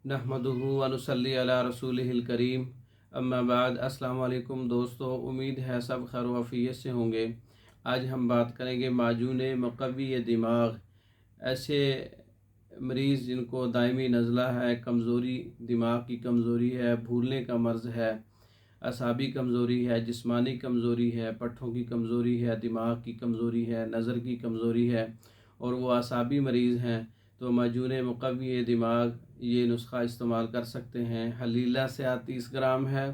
नहमदुहु व नुसल्ली अला रसूलिहिल करीम। अम्मा बाद। अस्सलाम वालेकुम दोस्तों, उम्मीद है सब खैर वफ़ियत से होंगे। आज हम बात करेंगे माजून मुक़व्वी दिमाग। ऐसे मरीज़ जिनको दायमी नज़ला है, कमज़ोरी, दिमाग की कमज़ोरी है, भूलने का मर्ज़ है, असाबी कमज़ोरी है, जिस्मानी कमज़ोरी है, पट्ठों की कमज़ोरी है, दिमाग की कमज़ोरी है, नज़र की कमज़ोरी है और वो असाबी मरीज़ हैं, तो माजून मुक़व्वी दिमाग ये नुस्खा इस्तेमाल कर सकते हैं। हलीला स्याह 30 ग्राम है,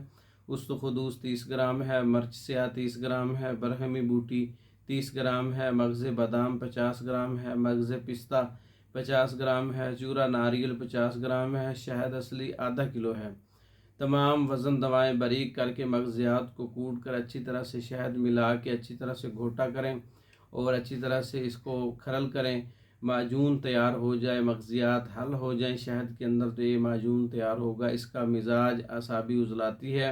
उस्तुखुदूस 30 ग्राम है, मर्च स्याह 30 ग्राम है, बरहमी बूटी 30 ग्राम है, मगज़ बादाम 50 ग्राम है, मगज़ पिस्ता 50 ग्राम है, चूरा नारियल 50 ग्राम है, शहद असली आधा किलो है। तमाम वज़न दवाएं बारीक करके मगज़ियात को कूट कर अच्छी तरह से शहद मिला के अच्छी तरह से घोटा करें और अच्छी तरह से इसको खरल करें। माजून तैयार हो जाए, मगज़ियात हल हो जाए शहद के अंदर, तो ये माजून तैयार होगा। इसका मिजाज असाबी उजलाती है।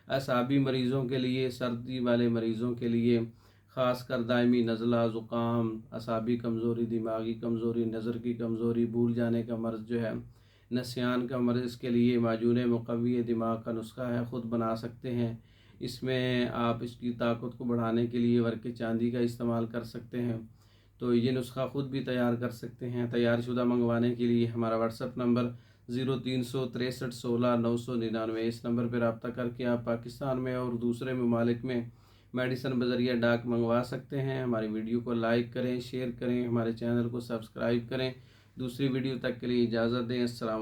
असाबी मरीज़ों के लिए, सर्दी वाले मरीज़ों के लिए, ख़ास कर दायमी नज़ला, ज़ुकाम, असाबी कमज़ोरी, दिमागी कमज़ोरी, नज़र की कमज़ोरी, भूल जाने का मर्ज़ जो है, नसियान का मर्ज़ के लिए माजून मुक़व्वी दिमाग का नुस्खा है, ख़ुद बना सकते हैं। इसमें आप इसकी ताकत को बढ़ाने के लिए वर्क़ चांदी का इस्तेमाल कर सकते हैं। तो ये नुस्खा ख़ुद भी तैयार कर सकते हैं। तैयार शुदा मंगवाने के लिए हमारा व्हाट्सअप नंबर 036316 999, इस नंबर पर रब्ता करके आप पाकिस्तान में और दूसरे ममालिक में मेडिसन बज़रिया डाक मंगवा सकते हैं। हमारी वीडियो को लाइक करें, शेयर करें, हमारे चैनल को सब्सक्राइब करें। दूसरी वीडियो तक के लिए इजाज़त दें। अस्सलाम।